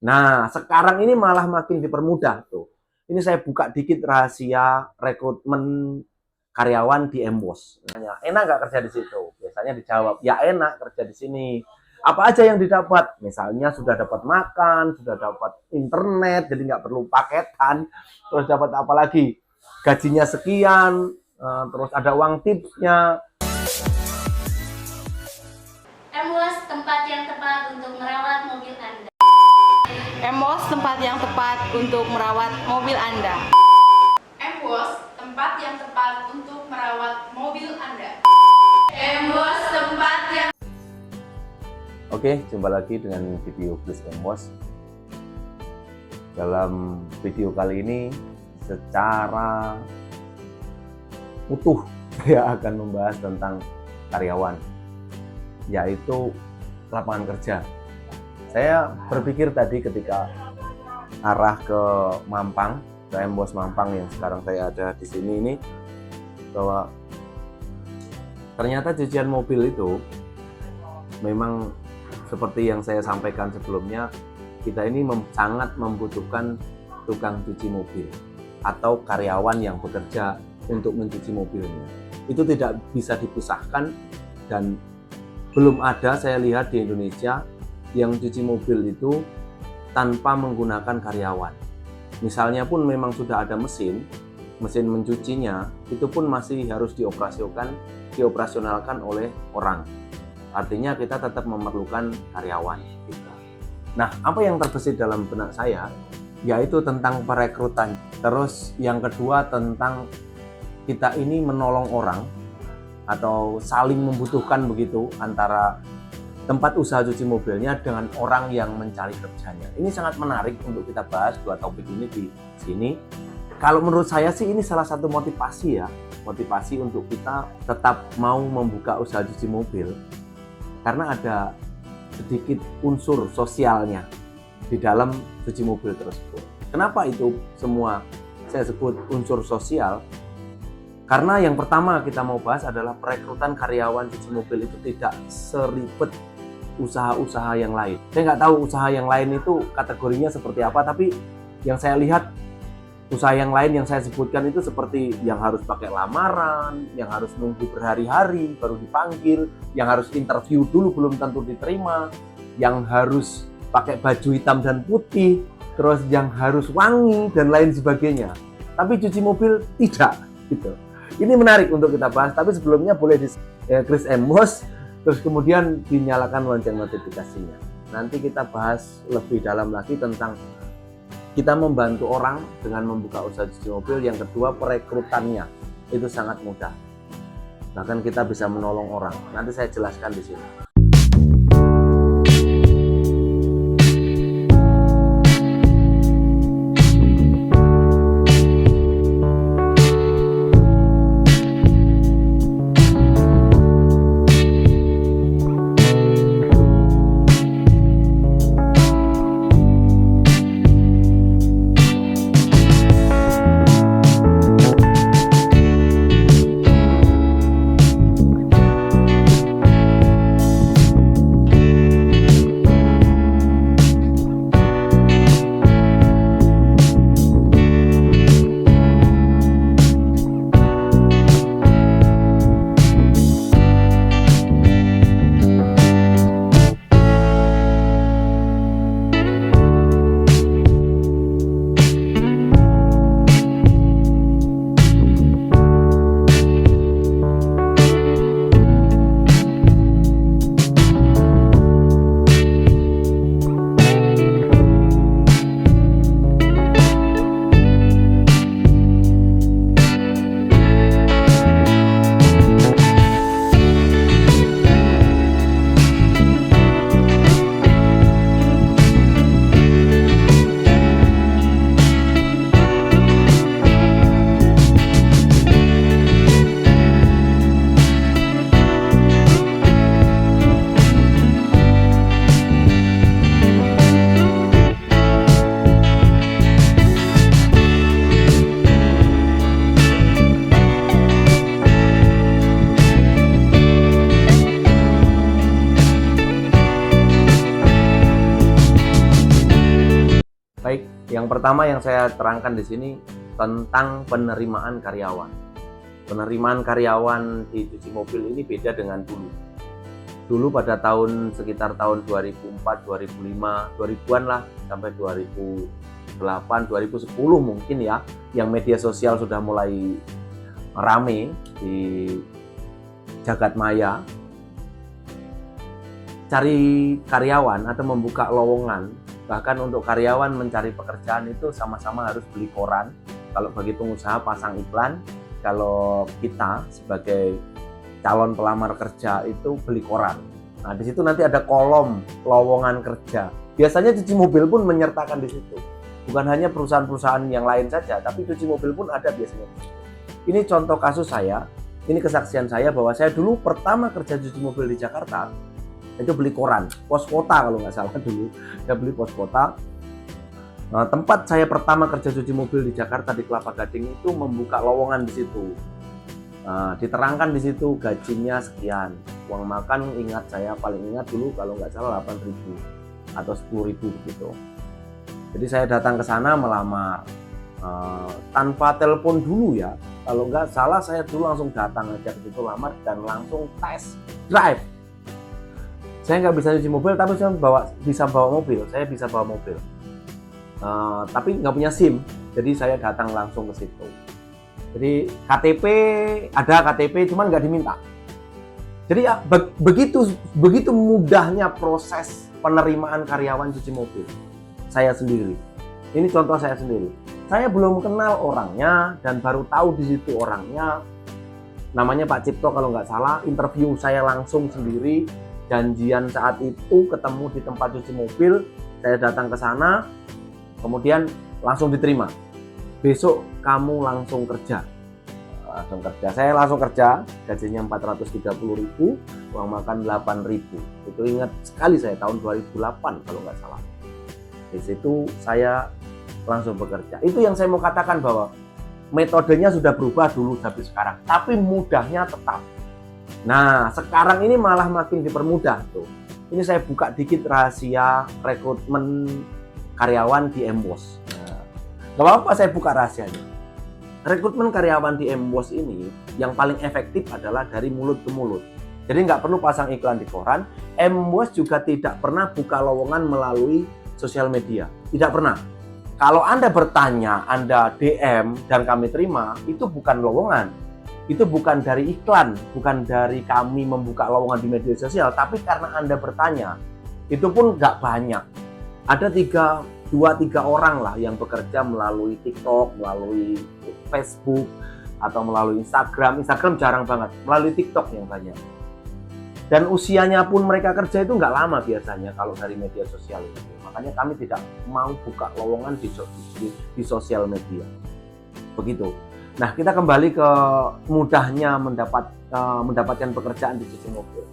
Nah, sekarang ini malah makin dipermudah tuh. Ini saya buka dikit rahasia rekrutmen karyawan di Embos. Enak nggak kerja di situ? Biasanya dijawab, ya enak kerja di sini. Apa aja yang didapat? Misalnya sudah dapat makan, sudah dapat internet, jadi nggak perlu paketan. Terus dapat apa lagi? Gajinya sekian, terus ada uang tipsnya. Embos, tempat yang tepat untuk merawat mobil Anda. Embos, tempat yang tepat untuk merawat mobil Anda. Embos, tempat yang tepat untuk merawat mobil Anda. Embos, tempat yang... Oke, jumpa lagi dengan video Chris Embos. Dalam video kali ini secara utuh saya akan membahas tentang karyawan, yaitu lapangan kerja. Saya berpikir tadi ketika arah ke Mampang, ke Embos Mampang yang sekarang saya ada di sini ini, bahwa ternyata cucian mobil itu memang seperti yang saya sampaikan sebelumnya, kita ini sangat membutuhkan tukang cuci mobil atau karyawan yang bekerja untuk mencuci mobilnya. Itu tidak bisa dipisahkan dan belum ada saya lihat di Indonesia yang cuci mobil itu tanpa menggunakan karyawan. Misalnya pun memang sudah ada mesin mencucinya, itu pun masih harus dioperasionalkan oleh orang. Artinya kita tetap memerlukan karyawan. Nah, apa yang terbesit dalam benak saya, yaitu tentang perekrutan. Terus yang kedua tentang kita ini menolong orang atau saling membutuhkan begitu antara tempat usaha cuci mobilnya dengan orang yang mencari kerjanya. Ini sangat menarik untuk kita bahas dua topik ini di sini. Kalau menurut saya sih ini salah satu motivasi ya, motivasi untuk kita tetap mau membuka usaha cuci mobil. Karena ada sedikit unsur sosialnya di dalam cuci mobil tersebut. Kenapa itu semua saya sebut unsur sosial? Karena yang pertama kita mau bahas adalah perekrutan karyawan cuci mobil itu tidak seribet usaha-usaha yang lain. Saya nggak tahu usaha yang lain itu kategorinya seperti apa, tapi yang saya lihat usaha yang lain yang saya sebutkan itu seperti yang harus pakai lamaran, yang harus nunggu berhari-hari baru dipanggil, yang harus interview dulu belum tentu diterima, yang harus pakai baju hitam dan putih, terus yang harus wangi dan lain sebagainya. Tapi cuci mobil tidak, gitu. Ini menarik untuk kita bahas, tapi sebelumnya boleh di Chris Embos, terus kemudian dinyalakan lonceng notifikasinya. Nanti kita bahas lebih dalam lagi tentang kita membantu orang dengan membuka usaha cuci mobil. Yang kedua, perekrutannya itu sangat mudah. Bahkan kita bisa menolong orang. Nanti saya jelaskan di sini. Baik, yang pertama yang saya terangkan di sini tentang penerimaan karyawan. Penerimaan karyawan di cuci mobil ini beda dengan dulu. Dulu pada sekitar tahun 2004, 2005, 2000-an lah, sampai 2008, 2010 mungkin ya, yang media sosial sudah mulai rame di jagat maya. Cari karyawan atau membuka lowongan, bahkan untuk karyawan mencari pekerjaan itu sama-sama harus beli koran. Kalau bagi pengusaha pasang iklan, kalau kita sebagai calon pelamar kerja itu beli koran. Nah, di situ nanti ada kolom lowongan kerja. Biasanya cuci mobil pun menyertakan di situ. Bukan hanya perusahaan-perusahaan yang lain saja, tapi cuci mobil pun ada biasanya. Ini contoh kasus saya, ini kesaksian saya bahwa saya dulu pertama kerja cuci mobil di Jakarta, itu beli koran, pos kota kalau nggak salah dulu, saya beli pos kota. Nah, tempat saya pertama kerja cuci mobil di Jakarta di Kelapa Gading itu membuka lowongan di situ. Nah, diterangkan di situ gajinya sekian, uang makan saya paling ingat dulu kalau nggak salah 8.000 atau 10.000 begitu. Jadi saya datang ke sana melamar tanpa telepon dulu ya. Kalau nggak salah saya dulu langsung datang aja ke situ lamar dan langsung tes drive. Saya nggak bisa cuci mobil, tapi saya bisa bawa mobil. Saya bisa bawa mobil, tapi nggak punya SIM. Jadi saya datang langsung ke situ. Jadi ada KTP, cuman nggak diminta. Jadi ya, begitu mudahnya proses penerimaan karyawan cuci mobil. Saya sendiri. Ini contoh saya sendiri. Saya belum kenal orangnya dan baru tahu di situ orangnya. Namanya Pak Cipto kalau nggak salah. Interview saya langsung sendiri. Janjian saat itu ketemu di tempat cuci mobil, saya datang ke sana, kemudian langsung diterima. Besok kamu langsung kerja. Saya langsung kerja, gajinya 430.000, uang makan 8.000. Itu ingat sekali saya tahun 2008 kalau nggak salah. Di situ saya langsung bekerja. Itu yang saya mau katakan bahwa metodenya sudah berubah dulu sampai sekarang, tapi mudahnya tetap. Nah, sekarang ini malah makin dipermudah tuh. Ini saya buka dikit rahasia rekrutmen karyawan di Emboss. Nah, gak apa-apa saya buka rahasianya. Rekrutmen karyawan di Emboss ini yang paling efektif adalah dari mulut ke mulut. Jadi nggak perlu pasang iklan di koran. Emboss juga tidak pernah buka lowongan melalui sosial media. Tidak pernah. Kalau Anda bertanya, Anda DM dan kami terima, itu bukan lowongan. Itu bukan dari iklan, bukan dari kami membuka lowongan di media sosial, tapi karena Anda bertanya, itu pun nggak banyak. Ada 2-3 orang lah yang bekerja melalui TikTok, melalui Facebook, atau melalui Instagram. Instagram jarang banget, melalui TikTok yang banyak. Dan usianya pun mereka kerja itu nggak lama biasanya kalau dari media sosial itu. Makanya kami tidak mau buka lowongan di sosial media. Begitu. Nah, kita kembali ke mudahnya mendapatkan pekerjaan di cuci mobil.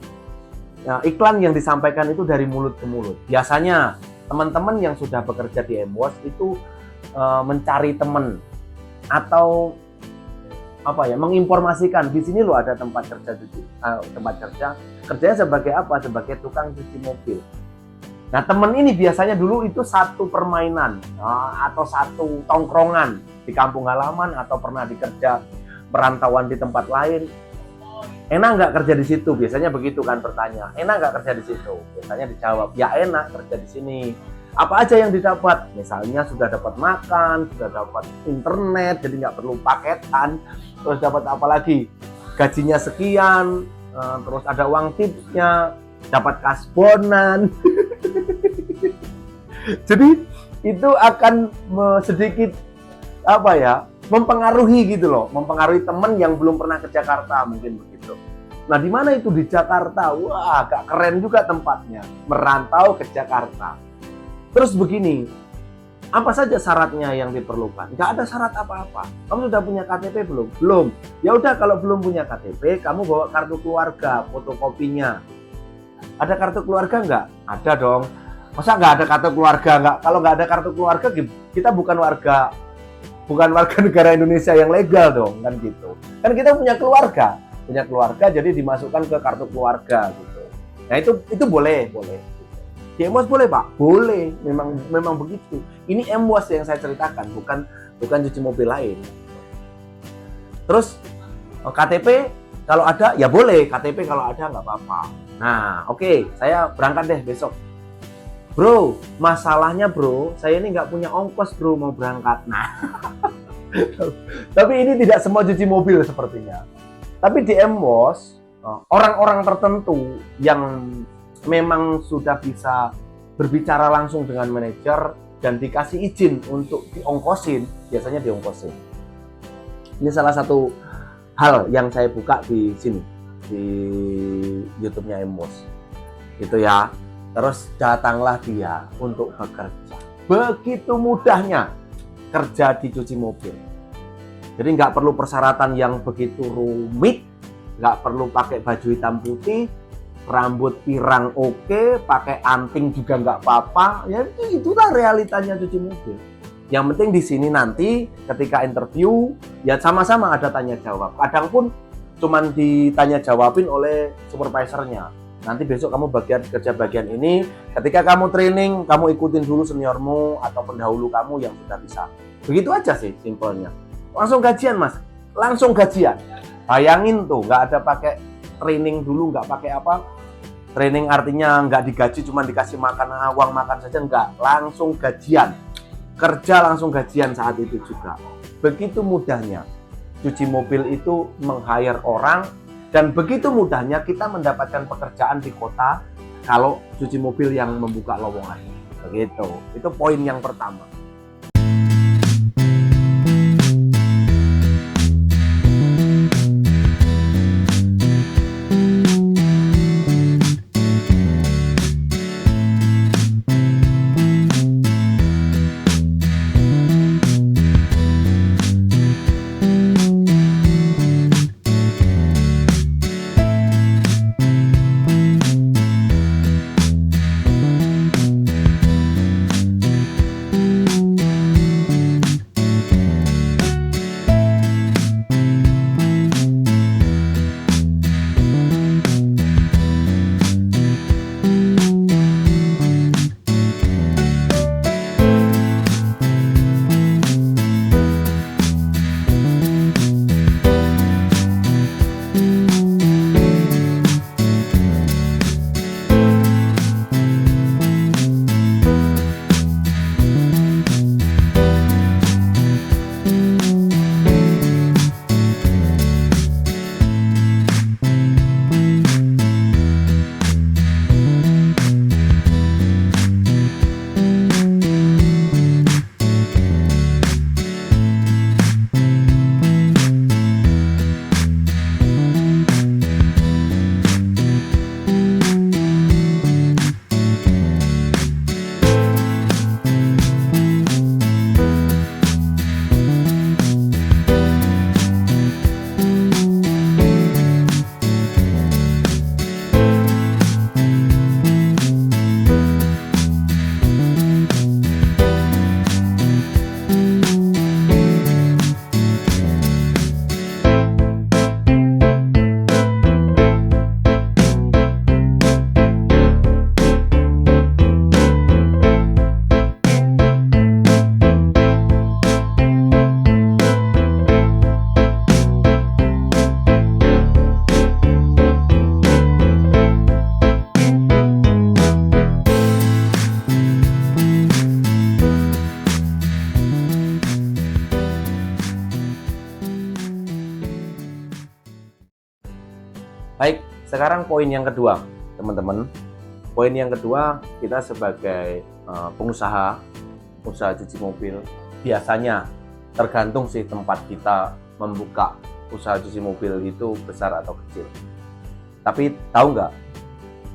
Nah, iklan yang disampaikan itu dari mulut ke mulut. Biasanya teman-teman yang sudah bekerja di Emboss itu mencari teman atau menginformasikan di sini loh ada tempat kerja. Kerjanya sebagai apa? Sebagai tukang cuci mobil. Nah, teman ini biasanya dulu itu satu permainan atau satu tongkrongan di kampung halaman atau pernah dikerja perantauan di tempat lain. Enak nggak kerja di situ? Biasanya begitu kan bertanya. Enak nggak kerja di situ? Biasanya dijawab, ya enak kerja di sini. Apa aja yang didapat? Misalnya sudah dapat makan, sudah dapat internet, jadi nggak perlu paketan. Terus dapat apa lagi? Gajinya sekian, terus ada uang tipsnya, dapat kasbonan. Jadi itu akan sedikit mempengaruhi gitu loh, mempengaruhi teman yang belum pernah ke Jakarta mungkin begitu. Nah, di mana itu di Jakarta? Wah, agak keren juga tempatnya, merantau ke Jakarta. Terus begini, apa saja syaratnya yang diperlukan? Nggak ada syarat apa-apa. Kamu sudah punya KTP belum? Belum. Ya udah, kalau belum punya KTP, kamu bawa kartu keluarga, fotokopinya. Ada kartu keluarga nggak? Ada dong. Masa nggak ada kartu keluarga? Nggak. Kalau nggak ada kartu keluarga, kita bukan warga negara Indonesia yang legal dong, kan gitu. Kan kita punya keluarga jadi dimasukkan ke kartu keluarga gitu. Nah itu boleh. Di M-Wash boleh Pak? Boleh, memang begitu. Ini M-Wash yang saya ceritakan, bukan cuci mobil lain. Terus KTP kalau ada ya boleh, KTP kalau ada nggak apa-apa. Nah, oke, saya berangkat deh besok. Bro, masalahnya bro, saya ini nggak punya ongkos bro mau berangkat. Nah, tapi ini tidak semua cuci mobil sepertinya. Tapi di M-Wash, orang-orang tertentu yang memang sudah bisa berbicara langsung dengan manajer dan dikasih izin untuk diongkosin, biasanya diongkosin. Ini salah satu hal yang saya buka di sini, di YouTube-nya M-Wash. Gitu ya. Terus datanglah dia untuk bekerja. Begitu mudahnya kerja di cuci mobil. Jadi nggak perlu persyaratan yang begitu rumit, nggak perlu pakai baju hitam putih, rambut pirang oke, pakai anting juga nggak apa-apa. Ya itulah realitanya cuci mobil. Yang penting di sini nanti ketika interview ya sama-sama ada tanya jawab. Kadang pun cuman ditanya jawabin oleh supervisornya. Nanti besok kamu kerja bagian ini. Ketika kamu training, kamu ikutin dulu seniormu atau pendahulu kamu yang sudah bisa. Begitu aja sih simpelnya. Langsung gajian Mas, langsung gajian. Bayangin tuh, nggak ada pakai training dulu, nggak pakai apa. Training artinya nggak digaji, cuma dikasih makan, uang makan saja, nggak. Langsung gajian. Kerja langsung gajian saat itu juga. Begitu mudahnya. Cuci mobil itu meng-hire orang, dan begitu mudahnya kita mendapatkan pekerjaan di kota kalau cuci mobil yang membuka lowongan. Begitu. Itu poin yang pertama. Baik, sekarang poin yang kedua, teman-teman. Poin yang kedua, kita sebagai pengusaha, usaha cuci mobil, biasanya tergantung sih tempat kita membuka usaha cuci mobil itu besar atau kecil. Tapi tahu nggak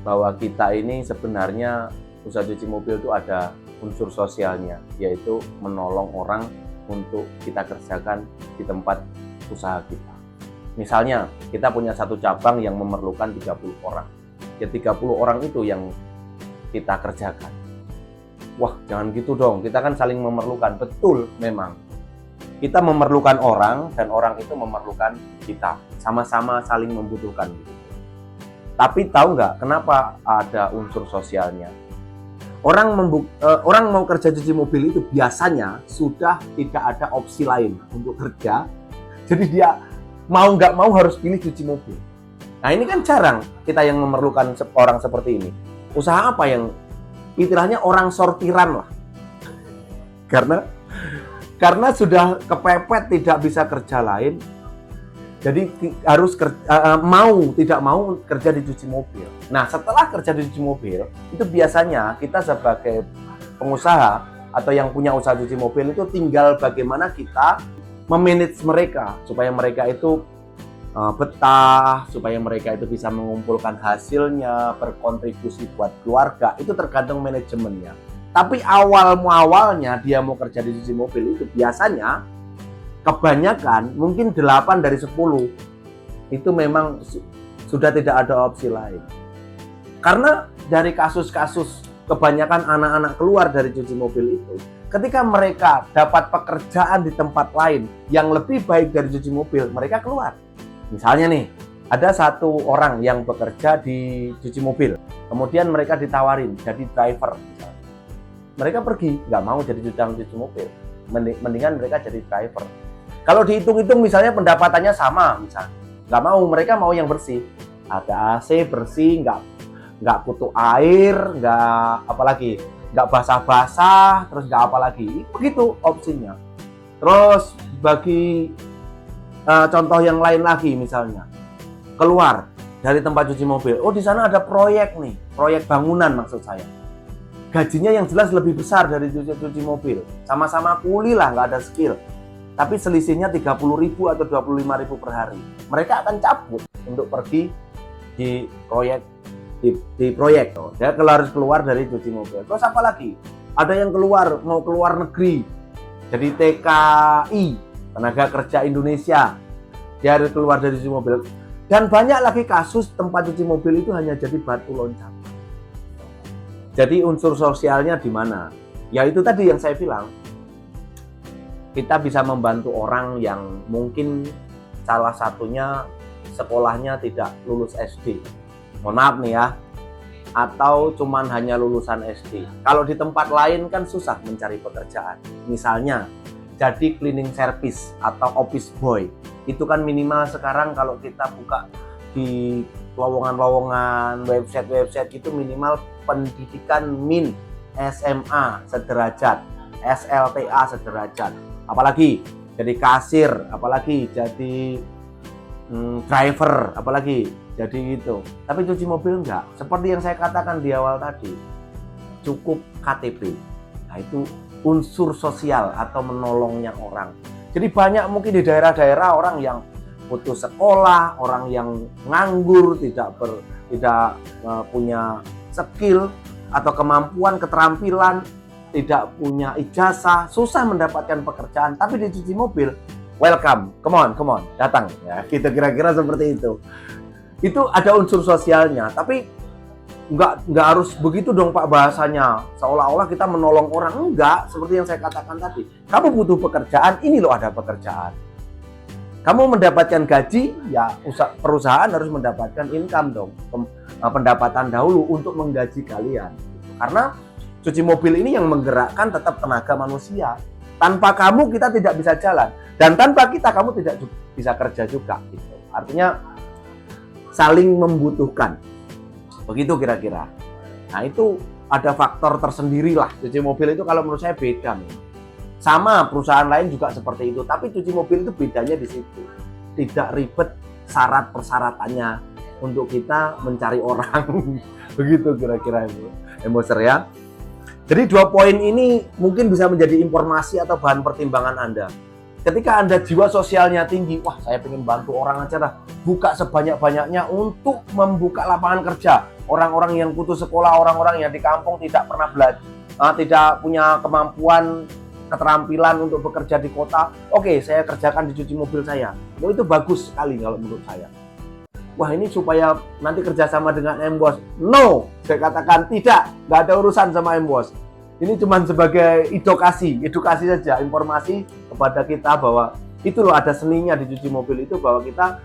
bahwa kita ini sebenarnya usaha cuci mobil itu ada unsur sosialnya, yaitu menolong orang untuk kita kerjakan di tempat usaha kita. Misalnya, kita punya satu cabang yang memerlukan 30 orang. Ya 30 orang itu yang kita kerjakan. Wah, jangan gitu dong. Kita kan saling memerlukan. Betul, memang. Kita memerlukan orang dan orang itu memerlukan kita. Sama-sama saling membutuhkan. Tapi tahu nggak kenapa ada unsur sosialnya? orang mau kerja cuci mobil itu biasanya sudah tidak ada opsi lain untuk kerja. Jadi dia mau nggak mau harus pilih cuci mobil. Nah ini kan jarang kita yang memerlukan orang seperti ini. Usaha apa yang istilahnya orang sortiran lah. Karena sudah kepepet tidak bisa kerja lain. Jadi harus tidak mau kerja di cuci mobil. Nah setelah kerja di cuci mobil, itu biasanya kita sebagai pengusaha atau yang punya usaha cuci mobil itu tinggal bagaimana kita memanage mereka supaya mereka itu betah, supaya mereka itu bisa mengumpulkan hasilnya, berkontribusi buat keluarga. Itu tergantung manajemennya. Tapi awalnya dia mau kerja di cuci mobil itu biasanya kebanyakan mungkin 8 dari 10 itu memang sudah tidak ada opsi lain. Karena dari kasus-kasus kebanyakan anak-anak keluar dari cuci mobil itu, ketika mereka dapat pekerjaan di tempat lain yang lebih baik dari cuci mobil, mereka keluar. Misalnya nih, ada satu orang yang bekerja di cuci mobil, kemudian mereka ditawarin jadi driver. Mereka pergi, nggak mau jadi tukang cuci mobil, mendingan mereka jadi driver. Kalau dihitung-hitung misalnya pendapatannya sama, misalnya nggak mau, mereka mau yang bersih, ada AC bersih, nggak kutu air, nggak basah-basah, terus nggak apa lagi, begitu opsinya. Terus bagi contoh yang lain lagi, misalnya keluar dari tempat cuci mobil, oh di sana ada proyek nih, proyek bangunan maksud saya. Gajinya yang jelas lebih besar dari cuci mobil, sama-sama kuli lah, nggak ada skill. Tapi selisihnya 30.000 atau 25.000 per hari. Mereka akan cabut untuk pergi di proyek. Dia harus keluar dari cuci mobil. Terus apa lagi? Ada yang mau keluar negeri. Jadi TKI, tenaga kerja Indonesia. Dia harus keluar dari cuci mobil. Dan banyak lagi kasus tempat cuci mobil itu hanya jadi batu loncatan. Jadi unsur sosialnya di mana? Ya itu tadi yang saya bilang. Kita bisa membantu orang yang mungkin salah satunya sekolahnya tidak lulus SD. Mohon maaf nih ya. Atau cuman hanya lulusan SD. Kalau di tempat lain kan susah mencari pekerjaan. Misalnya jadi cleaning service atau office boy. Itu kan minimal sekarang kalau kita buka di lowongan-lowongan website itu minimal pendidikan min SMA sederajat, SLTA sederajat. Apalagi jadi kasir, apalagi jadi driver, apalagi jadi gitu. Tapi cuci mobil enggak. Seperti yang saya katakan di awal tadi, cukup KTP. Nah itu unsur sosial atau menolongnya orang. Jadi banyak mungkin di daerah-daerah orang yang putus sekolah, orang yang nganggur, tidak punya skill atau kemampuan, keterampilan, tidak punya ijazah, susah mendapatkan pekerjaan. Tapi di cuci mobil, welcome, come on, datang. Ya, gitu kira-kira seperti itu. Itu ada unsur sosialnya, tapi nggak harus begitu dong Pak bahasanya. Seolah-olah kita menolong orang, enggak. Seperti yang saya katakan tadi, kamu butuh pekerjaan, ini loh ada pekerjaan. Kamu mendapatkan gaji, ya perusahaan harus mendapatkan income dong, pendapatan dahulu untuk menggaji kalian. Karena cuci mobil ini yang menggerakkan tetap tenaga manusia. Tanpa kamu kita tidak bisa jalan, dan tanpa kita kamu tidak bisa kerja juga. Gitu. Artinya saling membutuhkan. Begitu kira-kira. Nah itu ada faktor tersendiri lah. Cuci mobil itu kalau menurut saya beda nih. Sama perusahaan lain juga seperti itu, tapi cuci mobil itu bedanya di situ. Tidak ribet syarat persyaratannya untuk kita mencari orang. Begitu kira-kira Emboser ya. Jadi 2 poin ini mungkin bisa menjadi informasi atau bahan pertimbangan Anda. Ketika Anda jiwa sosialnya tinggi, wah saya pengen bantu orang aja dah. Buka sebanyak-banyaknya untuk membuka lapangan kerja. Orang-orang yang putus sekolah, orang-orang yang di kampung tidak pernah belajar, tidak punya kemampuan, keterampilan untuk bekerja di kota. Oke, saya kerjakan di cuci mobil saya. Oh, itu bagus sekali kalau menurut saya. Wah ini supaya nanti kerjasama dengan Embos. No, saya katakan tidak. Nggak ada urusan sama Embos. Ini cuma sebagai edukasi saja, informasi kepada kita bahwa itu loh ada seninya di cuci mobil itu, bahwa kita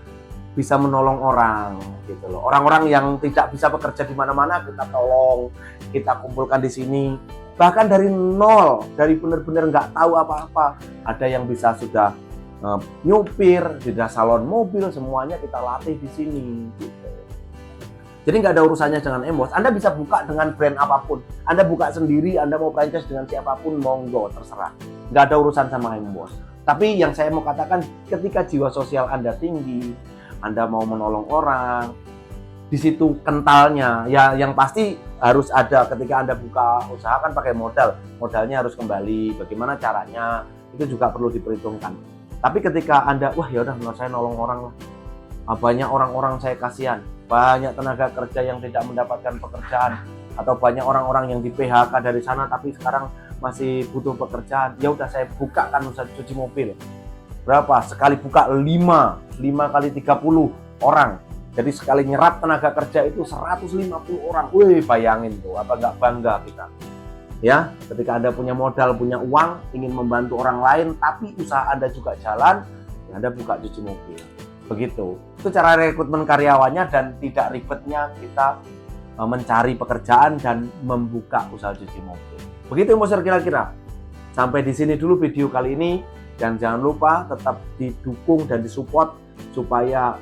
bisa menolong orang gitu loh. Orang-orang yang tidak bisa bekerja di mana-mana kita tolong, kita kumpulkan di sini. Bahkan dari nol, dari benar-benar nggak tahu apa-apa, ada yang bisa sudah nyupir, sudah salon mobil, semuanya kita latih di sini gitu. Jadi nggak ada urusannya dengan Embos. Anda bisa buka dengan brand apapun. Anda buka sendiri, Anda mau franchise dengan siapapun, monggo, terserah. Nggak ada urusan sama Embos. Tapi yang saya mau katakan, ketika jiwa sosial Anda tinggi, Anda mau menolong orang, di situ kentalnya. Ya, yang pasti harus ada ketika Anda buka usaha kan pakai modal. Modalnya harus kembali. Bagaimana caranya? Itu juga perlu diperhitungkan. Tapi ketika Anda, wah ya udah, saya nolong orang lah. Banyak orang-orang saya kasihan. Banyak tenaga kerja yang tidak mendapatkan pekerjaan, atau banyak orang-orang yang di PHK dari sana tapi sekarang masih butuh pekerjaan. Ya udah, saya buka kan usaha cuci mobil. Berapa? Sekali buka 5 kali 30 orang. Jadi sekali nyerap tenaga kerja itu 150 orang. Wih, bayangin tuh, apa nggak bangga kita? Ya, ketika Anda punya modal, punya uang, ingin membantu orang lain, tapi usaha Anda juga jalan, ya Anda buka cuci mobil. Begitu. Itu cara rekrutmen karyawannya, dan tidak ribetnya kita mencari pekerjaan dan membuka usaha cuci mobil. Begitu Embos kira-kira. Sampai di sini dulu video kali ini, dan jangan lupa tetap didukung dan disupport supaya,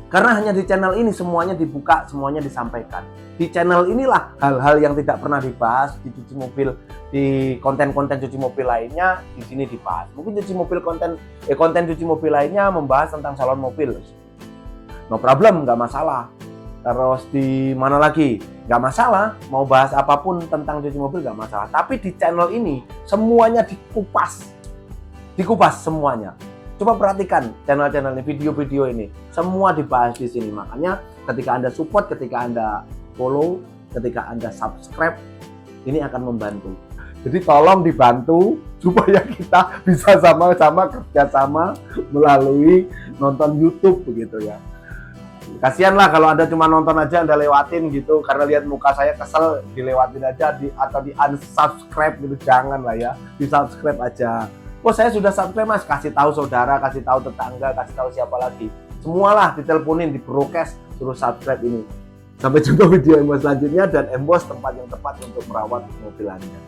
karena hanya di channel ini semuanya dibuka, semuanya disampaikan. Di channel inilah hal-hal yang tidak pernah dibahas di cuci mobil, di konten-konten cuci mobil lainnya di sini dibahas. Mungkin konten cuci mobil lainnya membahas tentang salon mobil. No problem, nggak masalah. Terus di mana lagi? Nggak masalah, mau bahas apapun tentang cuci mobil nggak masalah. Tapi di channel ini semuanya dikupas semuanya. Coba perhatikan channel-channel ini, video-video ini, semua dibahas di sini. Makanya ketika Anda support, ketika Anda follow, ketika Anda subscribe, ini akan membantu. Jadi tolong dibantu supaya kita bisa sama-sama kerjasama melalui nonton YouTube begitu ya. Kasihan lah kalau Anda cuma nonton aja, Anda lewatin gitu karena lihat muka saya kesel, dilewatin aja atau di unsubscribe gitu. Jangan lah ya, di subscribe aja. Oh, saya sudah subscribe Mas, kasih tahu saudara, kasih tahu tetangga, kasih tahu siapa lagi. Semualah diteleponin, di broadcast, suruh subscribe ini. Sampai jumpa video Embos selanjutnya, dan Embos tempat yang tepat untuk merawat mobil Anda.